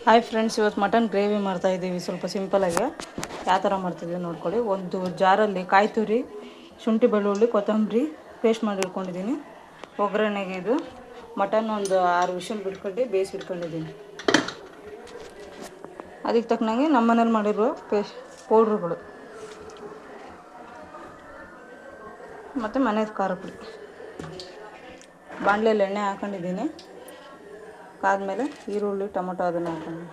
Hi friends, ಇವತ್ತು mutton gravy ಮಾಡ್ತಾಯಿದ್ದೀವಿ. ಸ್ವಲ್ಪ ಸಿಂಪಲಾಗಿ ಯಾವ ಥರ ಮಾಡ್ತಿದ್ದೀವಿ ನೋಡ್ಕೊಳ್ಳಿ. ಒಂದು ಜಾರಲ್ಲಿ ಕಾಯಿ ತುರಿ, ಶುಂಠಿ ಬೆಳ್ಳುಳ್ಳಿ, ಕೊತ್ತಂಬರಿ ಪೇಸ್ಟ್ ಮಾಡಿ ಇಟ್ಕೊಂಡಿದ್ದೀನಿ. ಒಗ್ಗರಣೆಗೆ ಇದು ಮಟನ್ ಒಂದು 6 ವಿಷಲ್ ಬಿಟ್ಕೊಂಡು ಬೇಯಿಸಿಟ್ಕೊಂಡಿದ್ದೀನಿ. ಅದಕ್ಕೆ ತಕ್ಕನಾಗೆ ನಮ್ಮ ಮನೇಲಿ ಮಾಡಿರುವ ಪೌಡ್ರುಗಳು ಮತ್ತು ಮನೆಯದು ಖಾರ ಪುಡಿ. ಬಾಣಲೆಯಲ್ಲಿ ಎಣ್ಣೆ ಹಾಕೊಂಡಿದ್ದೀನಿ. ಕಾದ್ಮೇಲೆ ಈರುಳ್ಳಿ, ಟೊಮೊಟೊ ಅದನ್ನು ಹಾಕೊಂಡು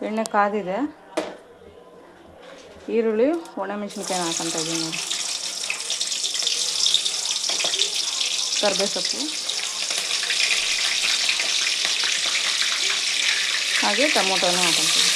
ಎಣ್ಣೆ ಕಾದಿದೆ. ಈರುಳ್ಳಿ, ಒಣಮೆಣಸಿನ್ಕಾಯಿ ಹಾಕೊತಾ ಇದ್ದೀನಿ ನೋಡಿ. ಕರಿಬೇವು ಸೊಪ್ಪು ಹಾಗೆ ಟೊಮೊಟೊನೂ ಹಾಕೊತೀವಿ.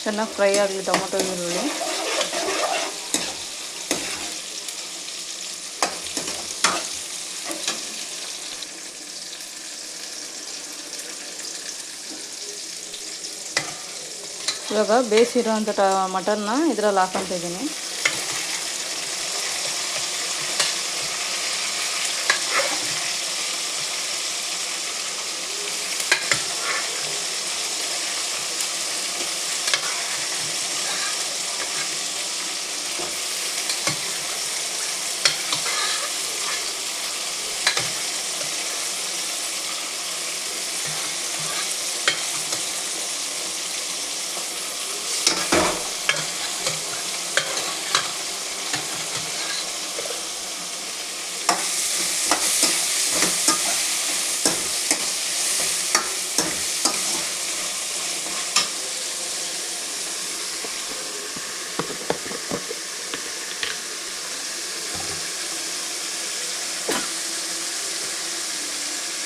ಚೆನ್ನಾಗಿ ಫ್ರೈ ಆಗಲಿ ಟೊಮೊಟೊ, ಈರುಳ್ಳಿ. ಇವಾಗ ಬೇಯಿಸಿರೋಂಥ ಮಟನ್ನ ಇದರಲ್ಲಿ ಹಾಕೊತಾ ಇದ್ದೀನಿ.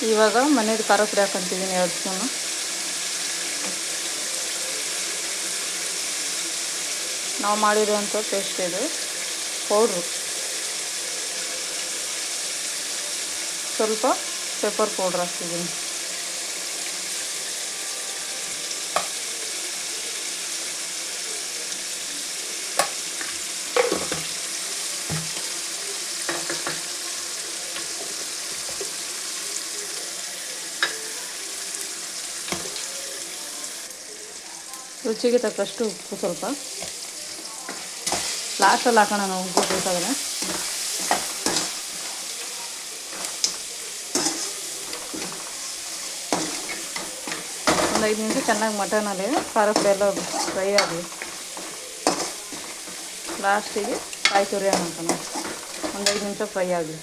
ಇವಾಗ ಮನೇದು ಖಾರ ಪುಡಿ ಹಾಕೊತಿದ್ದೀನಿ 2 ಸ್ಪೂನು. ನಾವು ಮಾಡಿರೋಂಥ ಪೇಸ್ಟ್ ಇದು ಪೌಡ್ರು. ಸ್ವಲ್ಪ ಪೆಪ್ಪರ್ ಪೌಡ್ರ್ ಹಾಕ್ತಿದ್ದೀನಿ. ರುಚಿಗೆ ತಕ್ಕಷ್ಟು ಉಪ್ಪು ಸ್ವಲ್ಪ ಲಾಸ್ಟಲ್ಲಿ ಹಾಕೋಣ ನಾವು ಉಪ್ಪು ಬೇಕಾದರೆ. ಒಂದು 5 ನಿಮಿಷ ಚೆನ್ನಾಗಿ ಮಟನಲ್ಲಿ ಖಾರ ಪುಡಿ ಎಲ್ಲ ಫ್ರೈ ಆಗಲಿ. ಲಾಸ್ಟಿಗೆ ಕಾಯಿ ತುರಿ ಹಾಕೋಣ. ಒಂದು 5 ನಿಮಿಷ ಫ್ರೈ ಆಗಲಿ.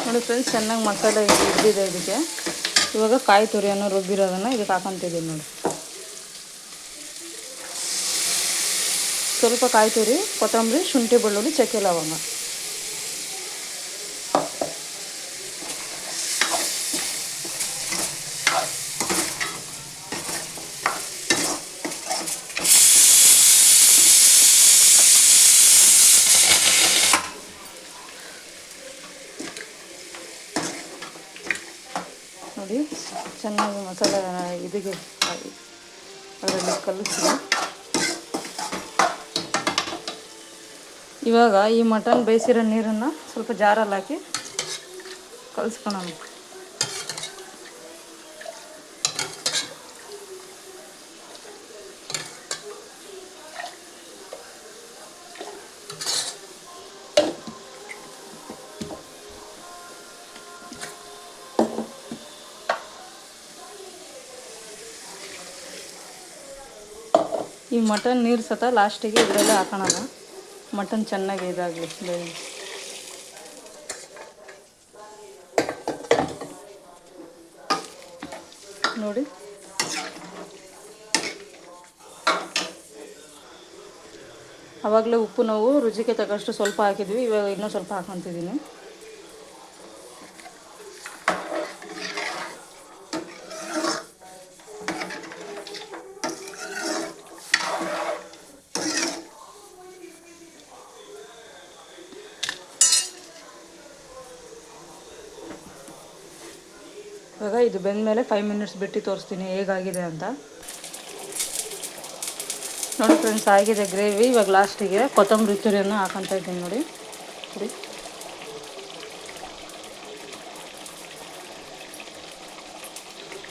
ನೋಡಿ ಫ್ರೆಂಡ್ಸ್, ಚೆನ್ನಾಗಿ ಮಸಾಲೆ ಹಿಡಿದಿದೆ ಇದಕ್ಕೆ. ಇವಾಗ ಕಾಯಿ ತುರಿಯನ್ನು ರುಬ್ಬಿರೋದನ್ನು ಇದಕ್ಕೆ ಹಾಕೊತಿದ್ದೀನಿ ನೋಡಿ. ಸ್ವಲ್ಪ ಕಾಯಿ ತುರಿ, ಕೊತ್ತಂಬರಿ, ಶುಂಠಿ ಬೆಳ್ಳುಳ್ಳಿ, ಚಕ್ಕೆ ಲವಂಗ. ನೋಡಿ ಚೆನ್ನಾಗಿ ಮಸಾಲೆ ಇದಕ್ಕೆ ಅದರಲ್ಲಿ ಕಲಿಸಿ. ಇವಾಗ ಈ ಮಟನ್ ಬೇಯಿಸಿರೋ ನೀರನ್ನು ಸ್ವಲ್ಪ ಜಾರಲ್ಲಿ ಹಾಕಿ ಕಲಿಸ್ಕೊಳ್ಳೋಣ. ಈ ಮಟನ್ ನೀರು ಸತ ಲಾಸ್ಟಿಗೆ ಇದರಲ್ಲೇ ಹಾಕೋಣ. ಮಟನ್ ಚೆನ್ನಾಗಿ ಇದಾಗಲಿ ಬೇಳೆ. ನೋಡಿ ಆವಾಗಲೇ ಉಪ್ಪು ನಾವು ರುಚಿಗೆ ತಕ್ಕಷ್ಟು ಸ್ವಲ್ಪ ಹಾಕಿದ್ವಿ, ಇವಾಗ ಇನ್ನೂ ಸ್ವಲ್ಪ ಹಾಕೊತಿದ್ದೀನಿ. ಇವಾಗ ಇದು ಬೆಂದಮೇಲೆ 5 ಮಿನಿಟ್ಸ್ ಬಿಟ್ಟು ತೋರಿಸ್ತೀನಿ ಹೇಗಾಗಿದೆ ಅಂತ. ನೋಡಿ ಫ್ರೆಂಡ್ಸ್, ಆಗಿದೆ ಗ್ರೇವಿ. ಇವಾಗ ಲಾಸ್ಟಿಗೆ ಕೊತ್ತಂಬರಿ ತುರಿಯನ್ನು ಹಾಕೊತಾ ಇದ್ದೀನಿ. ನೋಡಿ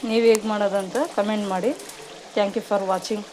ನೀವು ಹೇಗೆ ಮಾಡೋದಂತ ಕಮೆಂಟ್ ಮಾಡಿ. Thank you for watching.